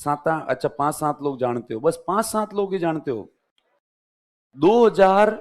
अच्छा 5-7 लोग जानते हो, बस 5-7 लोग ही जानते हो। 2000,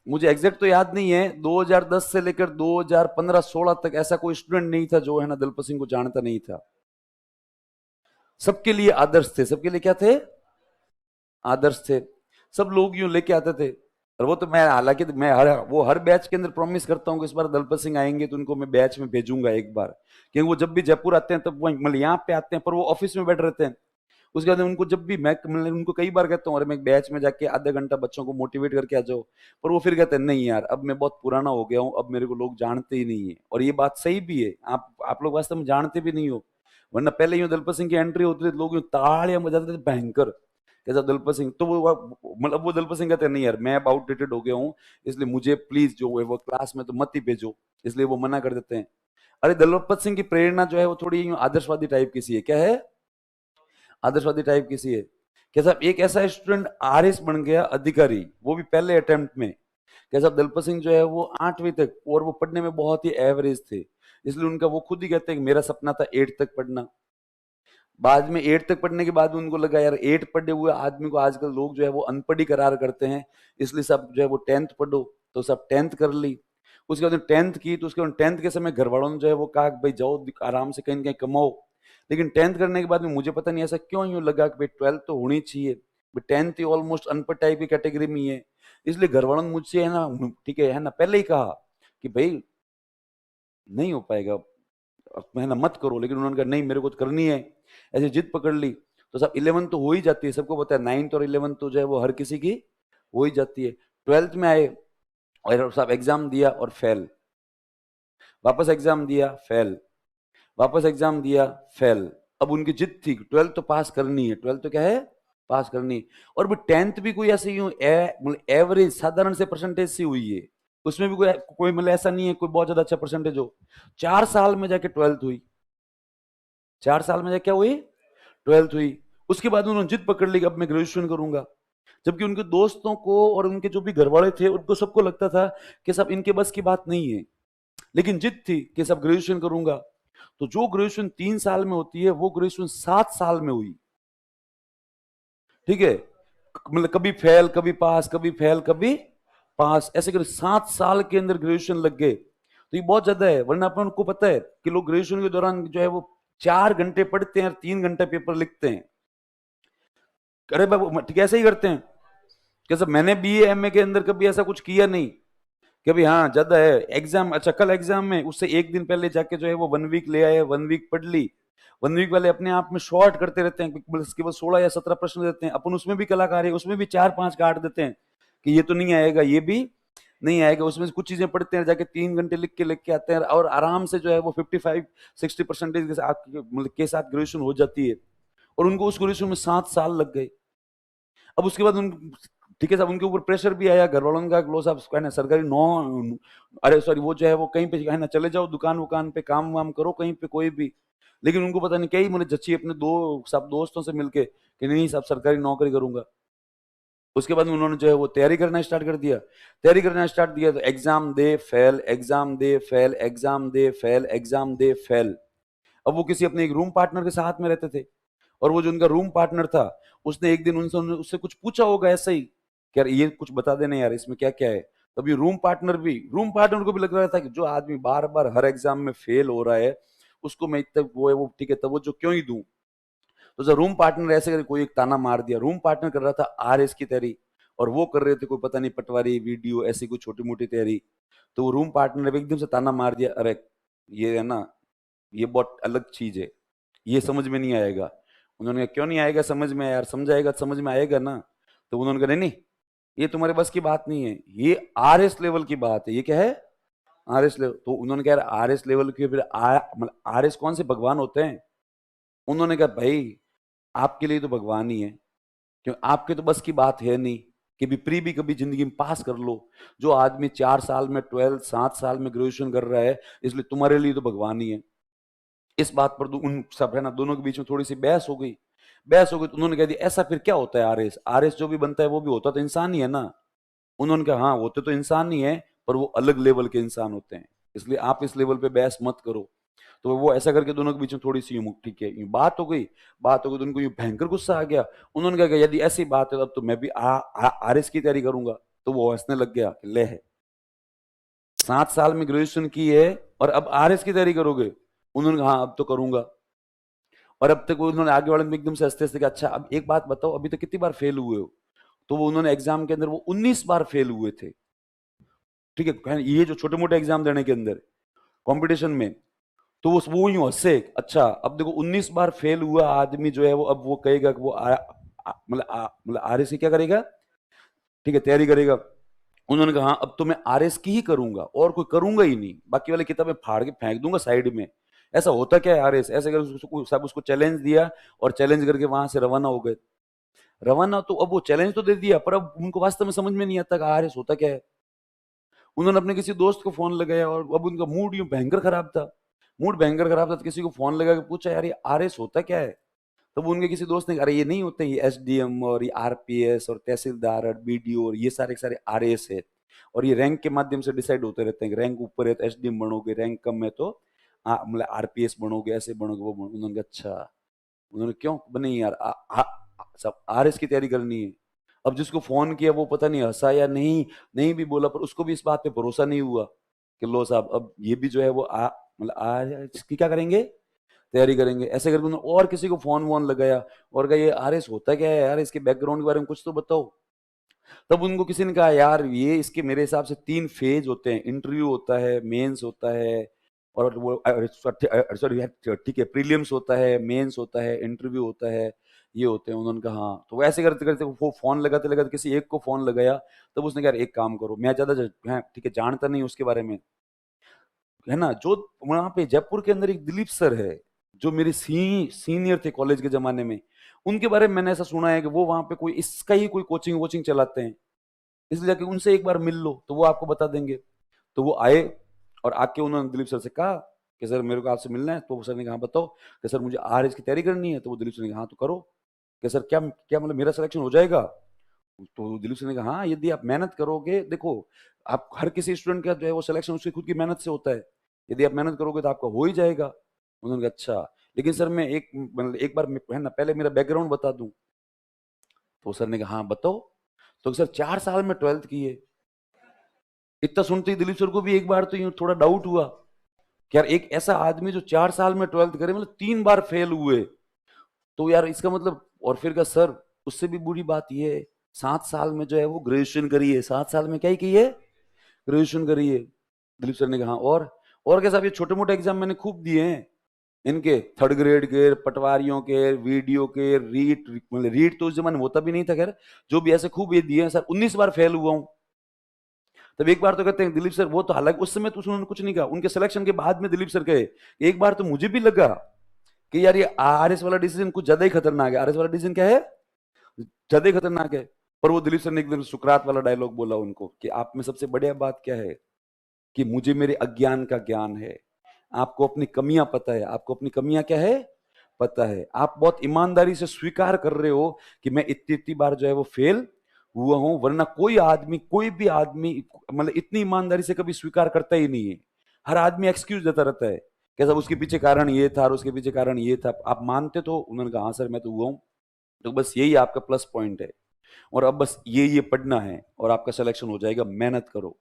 मुझे एग्जैक्ट तो याद नहीं है, 2010 से लेकर 2015-16 तक ऐसा कोई स्टूडेंट नहीं था जो है ना दलपत सिंह को जानता नहीं था। सबके लिए आदर्श थे, सबके लिए क्या थे, आदर्श थे। सब लोग यूं लेके आते थे। और वो तो मैं, हालांकि मैं हर बैच के अंदर प्रॉमिस करता हूँ कि इस बार दलपत सिंह आएंगे तो उनको मैं बैच में भेजूंगा एक बार, क्योंकि वो जब भी जयपुर आते हैं तब वो मतलब यहाँ पे आते हैं, पर वो ऑफिस में बैठ रहते हैं। उसके बाद उनको जब भी मैं मतलब उनको कई बार कहता हूँ अरे मैं बैच में जाके आधा घंटा बच्चों को मोटिवेट करके आ जाओ, पर वो फिर कहते हैं नहीं यार अब मैं बहुत पुराना हो गया हूँ, अब मेरे को लोग जानते ही नहीं है। और ये बात सही भी है, आप लोग वास्तव में जानते भी नहीं हो। वरना पहले यूं दलपत सिंह की एंट्री होती थी, लोग यूं तालियां बजाते थे भयंकर, कैसा दलपत सिंह, तो वो दलपत सिंह कहते हैं नहीं यार मैं अब आउटडेटेड हो गया हूँ, इसलिए मुझे प्लीज जो है वो क्लास में तो मत ही भेजो, इसलिए वो मना कर देते हैं। अरे दलपत सिंह की प्रेरणा जो है वो थोड़ी यूं आदर्शवादी टाइप की सी है। क्या है, आदर्शवादी टाइप की सी है। क्या साहब एक ऐसा स्टूडेंट आरएस बन गया अधिकारी, वो भी पहले अटेम्प्ट में। क्या साहब दलपत सिंह जो है वो 8वीं तक, और वो पढ़ने में बहुत ही एवरेज थे, इसलिए उनका वो खुद ही कहते हैं कि मेरा सपना था 8 तक पढ़ना। बाद में 8 तक पढ़ने के बाद उनको लगा यार 8 पढ़े हुए आदमी को आजकल लोग जो है वो अनपढ़ ही करार करते हैं, इसलिए सब जो है वो 10th पढ़ो, तो सब 10th कर ली। उसके बाद 10th की, तो उसके बाद 10th के समय घर वालों ने जो है वो कहा कि भाई जाओ आराम से कहीं ना कहीं कमाओ। लेकिन 10th करने के बाद में मुझे पता नहीं ऐसा क्यों यूं लगा कि भाई 12th तो होनी चाहिए, 10th ही ऑलमोस्ट अनपढ़ टाइप की कैटेगरी में ही है। इसलिए घर वालों ने मुझसे है ना, ठीक है ना, पहले ही कहा कि भाई नहीं हो पाएगा, मेहनत मत करो। लेकिन उन्होंने कहा नहीं मेरे को तो करनी है, ऐसे जिद पकड़ ली। तो सब 11 तो हो ही जाती है, सबको पता है 9th और 11 तो जो है वो हर किसी की हो ही जाती है। 12th में आए और सब एग्जाम दिया और फेल, वापस एग्जाम दिया फेल, वापस एग्जाम दिया फेल। अब उनकी जिद थी 12th तो पास करनी है, 12th तो क्या है पास करनी है। और भी 10th भी कोई ऐसे यूं मतलब एवरेज साधारण से परसेंटेज सी हुई है, उसमें भी कोई कोई मतलब ऐसा नहीं है कोई बहुत ज्यादा अच्छा परसेंटेज हो। 4 साल में जाके 12th हुई, 4 साल में जाके क्या हुई, 12th हुई। उसके बाद उन्होंने जिद पकड़ ली कि अब मैं ग्रेजुएशन करूंगा। जबकि उनके दोस्तों को और उनके जो भी घर वाले थे उनको सबको लगता था कि सब इनके बस की बात नहीं है, लेकिन जिद थी कि सब ग्रेजुएशन करूंगा। तो जो ग्रेजुएशन 3 साल में होती है वो ग्रेजुएशन 7 साल में हुई। ठीक है, मतलब कभी फेल कभी पास, कभी फेल कभी पास, ऐसे कर 7 साल के अंदर ग्रेजुएशन लग गए। तो ये बहुत ज्यादा है। वरना अपन को पता है कि लोग ग्रेजुएशन के दौरान जो है वो 4 घंटे पढ़ते हैं और 3 घंटे पेपर लिखते हैं। अरे बाबू ठीक ऐसे ही करते हैं। कैसे, मैंने बीए एमए के अंदर कभी ऐसा कुछ किया नहीं कि भाई हाँ ज्यादा है एग्जाम, अच्छा कल एग्जाम में उससे एक दिन पहले जाके जो है वो 1 वीक ले आए, 1 वीक पढ़ ली। 1 वीक वाले अपने आप में शॉर्ट करते रहते हैं, केवल 16 या 17 प्रश्न देते हैं, अपन उसमें भी कलाकार है, उसमें भी 4-5 काट देते हैं कि ये तो नहीं आएगा, ये भी नहीं आएगा। उसमें से कुछ चीजें पढ़ते हैं, जाके 3 घंटे लिख के आते हैं और आराम से जो है वो 55-60% के साथ मतलब के साथ ग्रेजुएशन हो जाती है। और उनको उस ग्रेजुएशन में 7 साल लग गए। अब उसके बाद उन, ठीक है साहब, उनके ऊपर प्रेशर भी आया घर वालों का, लो साहब है ना सरकारी नौ, अरे सॉरी वो जो है वो कहीं पे है ना चले जाओ दुकान वुकान पे काम वाम करो कहीं पे कोई भी। लेकिन उनको पता नहीं क्या ही मुझे जच्ची अपने दो सब दोस्तों से मिलके कि नहीं साहब सरकारी नौकरी करूंगा। उसके बाद उन्होंने जो है वो तैयारी करना स्टार्ट कर दिया। तैयारी करना स्टार्ट दिया तो एग्जाम दे फेल, एग्जाम दे फेल, एग्जाम दे फेल, एग्जाम दे फेल। अब वो किसी अपने एक रूम पार्टनर के साथ में रहते थे, और वो जो उनका रूम पार्टनर था उसने एक दिन उनसे उससे कुछ पूछा होगा ऐसे ही कि यार ये कुछ बता देना यार इसमें क्या क्या है। तभी रूम पार्टनर को भी लग रहा था कि जो आदमी बार बार हर एग्जाम में फेल हो रहा है उसको मैं इतना वो है वो ठीक है तब वो जो क्यों ही दूं। तो जब रूम पार्टनर ऐसे करके कोई एक ताना मार दिया, रूम पार्टनर कर रहा था आरएस की तैयारी और वो कर रहे थे कोई पता नहीं पटवारी वीडियो ऐसी कोई छोटी मोटी तैयारी। तो वो रूम पार्टनर ने एकदम से ताना मार दिया, अरे ये है ना ये बहुत अलग चीज है, ये समझ में नहीं आएगा। उन्होंने कहा क्यों नहीं आएगा समझ में यार, समझाएगा तो समझ में आएगा ना। तो उन्होंने कहा नहीं नहीं ये तुम्हारे बस की बात नहीं है, ये आरएस लेवल की बात है। ये क्या है, आरएस लेवल। तो उन्होंने कहा आरएस लेवल की, फिर मतलब आरएस कौन से भगवान होते हैं। उन्होंने कहा भाई आपके लिए तो भगवान ही है, क्यों आपके तो बस की बात है नहीं कि प्री भी कभी जिंदगी में पास कर लो। जो आदमी 4 साल में 12, 7 साल में ग्रेजुएशन कर रहा है, इसलिए तुम्हारे लिए तो भगवान ही है। इस बात पर उन सब है ना दोनों के बीच में थोड़ी सी बहस हो गई। बहस हो गई तो उन्होंने कह दिया ऐसा फिर क्या होता है आरएस, आरएस जो भी बनता है वो भी होता तो इंसान ही है ना। उन्होंने कहा हाँ होते तो इंसान ही है पर वो अलग लेवल के इंसान होते हैं, इसलिए आप इस लेवल पे बहस मत करो। तो वो ऐसा करके दोनों के बीच में थोड़ी सी यूं ठीक है यूं बात हो गई तो उनको यूं भयंकर गुस्सा आ गया। उन्होंने कहा कि यदि ऐसी बात है तब तो मैं भी आरएस की तैयारी करूंगा। तो वो हंसने लग गया कि ले है 7 साल में ग्रेजुएशन की है और अब आरएस की तैयारी करोगे। उन्होंने कहा हाँ अब तो करूंगा। और अब तक उन्होंने आगे वाले में एकदम से हंसते हंसते कहा अच्छा अब एक बात बताओ अभी तक कितनी बार फेल हुए हो। तो वो उन्होंने एग्जाम के अंदर वो 19 बार फेल हुए थे। ठीक है ये जो छोटे मोटे एग्जाम देने के अंदर कंपटीशन में। तो वो यूं हंसे अच्छा अब देखो 19 बार फेल हुआ आदमी जो है वो अब वो कहेगा कि वो मतलब आरएस की क्या करेगा। ठीक है तैयारी करेगा। उन्होंने कहा हाँ अब तो मैं आरएस की ही करूंगा और कोई करूंगा ही नहीं बाकी वाले किताबें फाड़ के फेंक दूंगा साइड में। ऐसा होता क्या है आरएस ऐसे कर सब उसको चैलेंज दिया और चैलेंज करके वहां से रवाना हो गए। रवाना तो अब वो चैलेंज तो दे दिया पर अब उनको वास्तव में समझ में नहीं आता कि आरएस होता क्या है। उन्होंने अपने किसी दोस्त को फोन लगाया और अब उनका मूड यूं भयंकर खराब था। मूड भयंकर खराब था तो किसी को फोन लगा के पूछा यार ये आरएस होता क्या है। तब उनके किसी दोस्त ने कहा अरे ये नहीं होते ये एसडीएम और ये आरपीएस और तहसीलदार और बीडीओ और ये सारे सारे आरएस है। और ये रैंक के माध्यम से डिसाइड होते रहते हैं कि रैंक ऊपर है तो एसडीएम बनोगे रैंक कम है तो मतलब आरपीएस बनोगे ऐसे बनोगे वो बनोगे। उन्होंने कहा अच्छा। उन्होंने क्यों बने यार सब आरएस की तैयारी करनी है। अब जिसको फोन किया वो पता नहीं हंसा या नहीं नहीं भी बोला पर उसको भी इस बात पे भरोसा नहीं हुआ कि लो साहब अब ये भी जो है वो मतलब इसकी क्या करेंगे तैयारी करेंगे। ऐसे करके उन्होंने और किसी को फोन वोन लगाया और कहा ये आरएस होता क्या है यार इसके बैकग्राउंड के बारे में कुछ तो बताओ। तब उनको किसी ने कहा यार ये इसके मेरे हिसाब से 3 फेज होते हैं इंटरव्यू होता है मेंस होता है और वो सॉरी ठीक है प्रीलिम्स होता है मेंस होता है इंटरव्यू होता है ये होते हैं। उन्होंने कहा हाँ। तो वैसे करते करते वो फोन लगाते लगाते किसी एक को फोन लगाया। तब उसने कहा एक काम करो मैं ज्यादा ठीक है जानता नहीं उसके बारे में है ना। जो वहां पे जयपुर के अंदर एक दिलीप सर है जो मेरे सीनियर थे कॉलेज के जमाने में। उनके बारे में मैंने ऐसा सुना है कि वो वहां पे कोई इसका ही कोई कोचिंग वोचिंग चलाते हैं। इसलिए जाके उनसे एक बार मिल लो तो वो आपको बता देंगे। तो वो आए और आके उन्होंने दिलीप सर से कहा कि सर मेरे को आपसे मिलना है। तो सर ने कहा बताओ कि सर मुझे आरएस की तैयारी करनी है। तो वो दिलीप सर ने कहा हाँ तो करो कि सर क्या क्या मतलब मेरा सिलेक्शन हो जाएगा। तो दिलीप सर ने कहा हाँ यदि आप मेहनत करोगे देखो आप हर किसी स्टूडेंट का जो है वो सिलेक्शन उसकी खुद की मेहनत से होता है। यदि आप मेहनत करोगे तो आपका हो ही जाएगा। उन्होंने कहा अच्छा लेकिन सर मैं एक बार है ना पहले मेरा बैकग्राउंड बता दूं। तो सर ने कहा हाँ बताओ। तो सर 4 साल में 12th की है। इतना सुनते ही दिलीप सर को भी एक बार तो यूं थोड़ा डाउट हुआ कि यार एक ऐसा आदमी जो 4 साल में 12th करे मतलब 3 बार फेल हुए। तो यार इसका मतलब और फिर का सर उससे भी बुरी बात ये है 7 साल में जो है वो ग्रेजुएशन करी है 7 साल में क्या ही की है ग्रेजुएशन करी है। दिलीप सर ने कहा और क्या साहब ये छोटे मोटे एग्जाम मैंने खूब दिए हैं इनके 3rd ग्रेड के पटवारियों के वीडियो के रीट मतलब रीट तो उस जमाने में होता भी नहीं था खैर जो भी ऐसे खूब ये दिए हैं सर 19 बार फेल हुआ हूं। तब एक बार तो कहते हैं दिलीप सर वो तो हालांकि उस समय तो उन्होंने कुछ नहीं कहा उनके सिलेक्शन के बाद में दिलीप सर कहे एक बार तो मुझे भी लगा कि यार ये आरएस वाला डिसीजन कुछ ज्यादा ही खतरनाक है। आरएस वाला डिसीजन क्या है ज्यादा ही खतरनाक है। पर वो दिलीप सर ने एकदम सुकरात वाला डायलॉग बोला उनको कि आप में सबसे बढ़िया बात क्या है कि मुझे मेरे अज्ञान का ज्ञान है। आपको अपनी कमियां पता है आपको अपनी कमियां क्या है पता है। आप बहुत ईमानदारी से स्वीकार कर रहे हो कि मैं इतनी इतनी बार जो है वो फेल हुआ हूं वरना कोई भी आदमी मतलब इतनी ईमानदारी से कभी स्वीकार करता ही नहीं है। हर आदमी एक्सक्यूज देता रहता है कि सब उसके पीछे कारण ये था और उसके पीछे कारण ये था। आप मानते तो उन्होंने कहा हाँ सर मैं तो हुआ हूं। तो बस यही आपका प्लस पॉइंट है और अब बस ये पढ़ना है और आपका सिलेक्शन हो जाएगा मेहनत करो।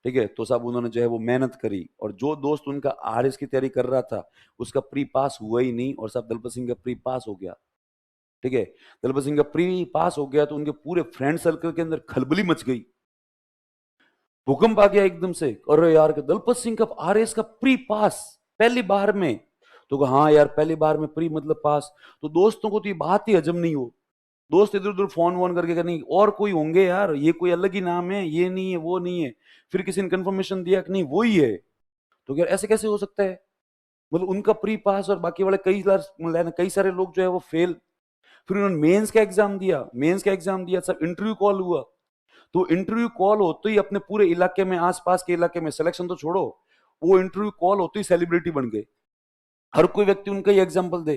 ठीक है। तो साहब उन्होंने जो है वो मेहनत करी और जो दोस्त उनका आरएस की तैयारी कर रहा था उसका प्री पास हुआ ही नहीं और साहब दलपत सिंह का प्री पास हो गया। ठीक है। दलपत सिंह का प्री पास हो गया तो उनके पूरे फ्रेंड सर्कल के अंदर खलबली मच गई भूकंप आ गया एकदम से। अरे यार दलपत सिंह का आरएस का प्री पास पहली बार में। तो हाँ यार पहली बार में प्री मतलब पास। तो दोस्तों को तो ये बात ही हजम नहीं हो। दोस्त इधर उधर फोन वोन करके नहीं और कोई होंगे यार ये कोई अलग ही नाम है ये नहीं है वो नहीं है। फिर किसी ने कंफर्मेशन दिया कि नहीं वो ही है। तो यार ऐसे कैसे हो सकता है मतलब उनका प्री पास और बाकी वाले कई सारे लोग जो है वो फेल। फिर उन्होंने मेंस का एग्जाम दिया सब इंटरव्यू कॉल हुआ। तो इंटरव्यू कॉल होते ही अपने पूरे इलाके में आसपास के इलाके में सिलेक्शन तो छोड़ो वो इंटरव्यू कॉल होते ही सेलिब्रिटी बन गए। हर कोई व्यक्ति उनका ही एग्जाम्पल दे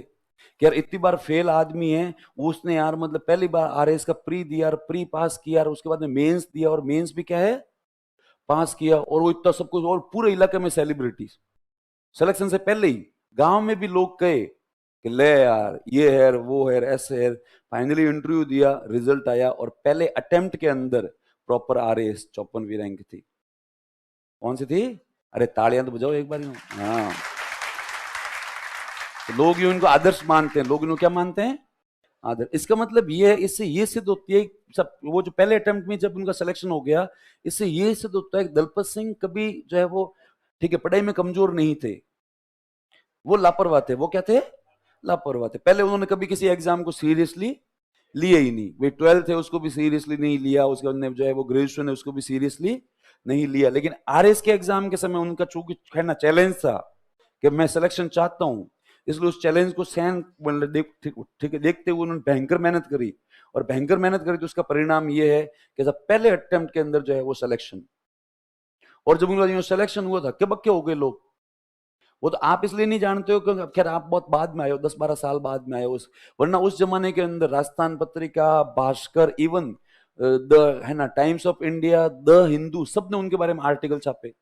कि यार इतनी बार फेल आदमी है उसने यार मतलब पहली बार आरएस का प्री दिया प्री पास किया और उसके बाद में मेंस दिया और मेंस भी क्या है पास किया और वो इतना सब कुछ और पूरे इलाके में सेलिब्रिटीज। सिलेक्शन से पहले ही गांव में भी लोग कहे कि ले यार ये है वो है ऐसे है। फाइनली इंटरव्यू दिया, रिजल्ट आया और पहले अटेम्प्ट के अंदर प्रॉपर RAS 54वीं रैंक थी। कौन सी थी? अरे तालियां तो बजाओ एक बार यूं। हाँ, तो लोग यूं इनको आदर्श मानते हैं, लोग इनको क्या मानते हैं? आदर्श। इसका मतलब ये है, इससे ये सिद्ध होती है सब, वो जो पहले अटेम्प्ट में जब उनका सिलेक्शन हो गया, इससे ये सिद्ध होता है कि दलपत सिंह कभी जो है वो, ठीक है, पढ़ाई में कमजोर नहीं थे, वो लापरवाह थे। वो क्या थे? लापरवाह थे। पहले उन्होंने कभी किसी एग्जाम को सीरियसली लिए ही नहीं। वे 12th है उसको भी सीरियसली नहीं लिया, उसके बाद जो है वो ग्रेजुएशन है उसको भी सीरियसली नहीं लिया। लेकिन RS के एग्जाम के समय उनका चूंकि कहना चैलेंज था कि मैं सिलेक्शन चाहता हूं, इसलिए उस चैलेंज को सहन मतलब ठीक है देखते हुए उन्होंने भयंकर मेहनत करी, और भयंकर मेहनत करी तो उसका परिणाम ये है कि जब पहले अटेम्प्ट के अंदर जो है वो सिलेक्शन, और जब उनका सिलेक्शन हुआ था, क्या बक्के हो गए लोग। वो तो आप इसलिए नहीं जानते हो क्योंकि खैर आप बहुत बाद में आए हो, 10-12 साल बाद में आए हो वरना उस जमाने के अंदर राजस्थान पत्रिका, भास्कर, इवन द है ना times of India, the Hindu, सब ने उनके बारे में आर्टिकल छापे,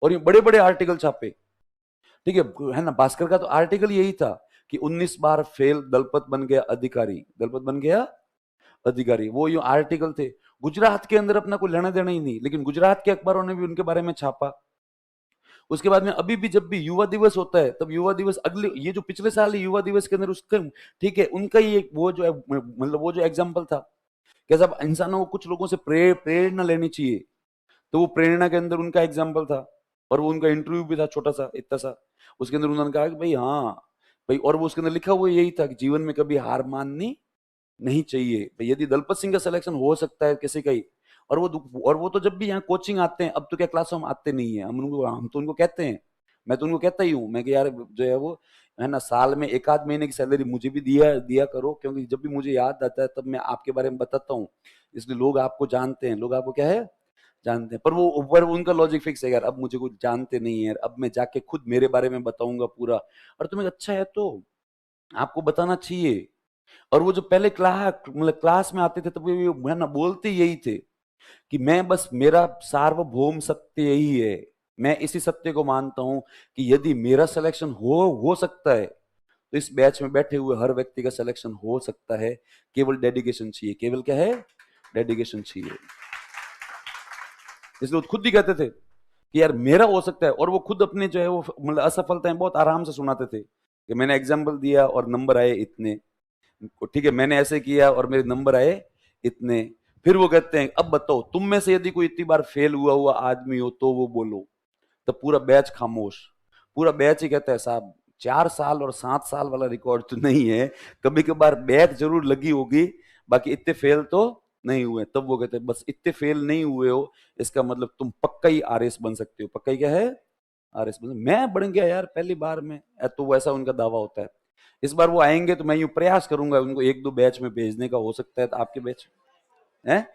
और ये बड़े बड़े आर्टिकल छापे। ठीक है ना, भास्कर का तो आर्टिकल यही था कि 19 बार फेल दलपत बन गया अधिकारी, दलपत बन गया अधिकारी, वो ये आर्टिकल थे। गुजरात के अंदर अपना कोई लेना देना ही नहीं, लेकिन गुजरात के अखबारों ने भी उनके बारे में छापा। उसके बाद में अभी भी जब भी युवा दिवस होता है, तब युवा दिवस अगले, ये जो पिछले साल युवा दिवस के अंदर उसका, ठीक है, उनका ही एक वो जो मतलब वो जो एग्जाम्पल था कि सब इंसानों को कुछ लोगों से प्रेरणा लेनी चाहिए, तो वो प्रेरणा के अंदर उनका एग्जाम्पल था। और वो उनका इंटरव्यू भी था छोटा सा इतना सा, उसके अंदर उन्होंने कहा कि भाई हाँ भाई, और वो उसके अंदर लिखा हुआ यही था कि जीवन में कभी हार माननी नहीं चाहिए भाई। यदि दलपत सिंह का सिलेक्शन हो सकता है किसी का ही, और वो तो जब भी यहाँ कोचिंग आते हैं, अब तो क्या क्लास हम आते नहीं है, हम तो उनको कहते हैं, मैं तो उनको कहता ही हूँ मैं कि यार जो है वो है ना, साल में 1 आध महीने की सैलरी मुझे भी दिया दिया करो, क्योंकि जब भी मुझे याद आता है तब मैं आपके बारे में बताता हूँ, इसलिए लोग आपको जानते हैं, लोग आपको क्या है जानते हैं। पर वो ऊपर उनका लॉजिक फिक्स है यार, अब मुझे कुछ जानते नहीं है, अब मैं जाके खुद मेरे बारे में बताऊंगा पूरा, और तुम्हें अच्छा है तो आपको बताना चाहिए। और वो जो पहले क्लास में आते थे तब वो है ना बोलते यही थे कि मैं बस, मेरा सार्वभौम सत्य यही है, मैं इसी सत्य को मानता हूं कि यदि मेरा सिलेक्शन हो सकता है, तो इस बैच में बैठे हुए हर व्यक्ति का सिलेक्शन हो सकता है, केवल डेडिकेशन चाहिए। केवल क्या है? डेडिकेशन चाहिए। इसलिए वो खुद ही कहते थे कि यार मेरा हो सकता है, और वो खुद अपने जो है वो मतलब असफलताएं बहुत आराम से सुनाते थे कि मैंने एग्जाम्पल दिया और नंबर आए इतने, ठीक है, मैंने ऐसे किया और मेरे नंबर आए इतने। फिर वो कहते हैं अब बताओ तुम में से यदि कोई इतनी बार फेल हुआ हुआ आदमी हो तो वो बोलो। तो पूरा बैच खामोश, पूरा बैच ही कहता है साहब 4 साल और 7 साल वाला रिकॉर्ड तो नहीं है, कभी कभार बैक जरूर लगी होगी, बाकी इतने फेल तो नहीं हुए। तब वो कहते हैं बस इतने फेल नहीं हुए हो, इसका मतलब तुम पक्का ही RS बन सकते हो। पक्का ही क्या है? RS बन। मैं बन गया यार पहली बार में, तो वैसा उनका दावा होता है। इस बार वो आएंगे तो मैं यूं प्रयास करूंगा उनको 1-2 बैच में भेजने का, हो सकता है तो आपके बैच है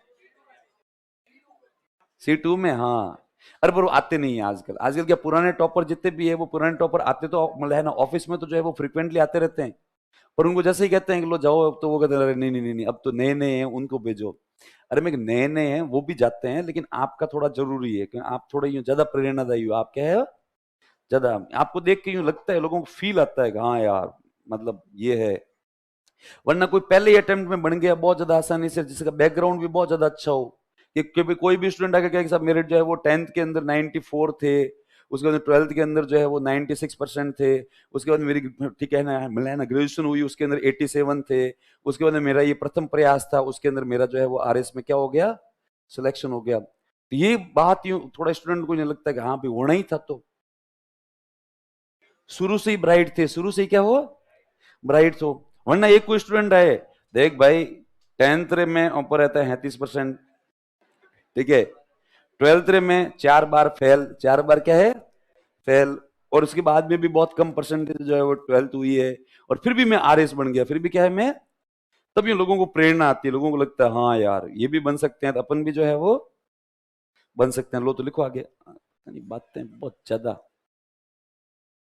C2 में। हाँ, अरे पर वो आते नहीं है आजकल। आजकल क्या पुराने टॉपर जितने भी है वो पुराने टॉपर आते तो मतलब है ना ऑफिस में तो जो है वो फ्रिक्वेंटली आते रहते हैं, पर उनको जैसे ही कहते हैं कि लो जाओ अब, तो वो कहते हैं अरे नहीं नहीं नहीं नहीं, अब तो नए नए हैं उनको भेजो। अरे मैं नए नए हैं वो भी जाते हैं, लेकिन आपका थोड़ा जरूरी है कि आप थोड़ा यूं ज्यादा प्रेरणादायी हो। आप क्या है? ज्यादा, आपको देख के यूं लगता है, लोगों को फील आता है कि हाँ यार मतलब ये है। वरना कोई पहले ही अटेम्प्ट में बन गया बहुत ज्यादा आसानी से, जिसका बैकग्राउंड भी बहुत ज्यादा अच्छा हो, कि कोई भी स्टूडेंट आके कहे साहब मेरे जो है वो 10th के अंदर 94 थे, उसके बाद 12th के अंदर जो है वो 96% थे, उसके बाद मेरी ठीक है ना मिला है ना ग्रेजुएशन हुई उसके अंदर 87 थे, उसके बाद मेरा ये प्रथम प्रयास था, उसके अंदर मेरा जो है वो RS में क्या हो गया? सिलेक्शन हो गया। तो ये बात यूं थोड़ा स्टूडेंट को नहीं लगता कि हाँ भाई होना ही था, तो शुरू से ही ब्राइट थे, शुरू से ही क्या हो ब्राइट हो। वरना एक कोई स्टूडेंट आए, देख भाई 10th रे में ऊपर रहता है 33%, ठीक है, 12th रे में 4 बार फेल, 4 बार क्या है फेल, और उसके बाद में भी बहुत कम परसेंटेज जो है वो 12th हुई है, और फिर भी मैं RS बन गया, फिर भी क्या है मैं। तब ये लोगों को प्रेरणा आती है, लोगों को लगता है हाँ यार ये भी बन सकते हैं, तो अपन भी जो है वो बन सकते हैं। लो तो लिखो आगे, बातें बहुत ज्यादा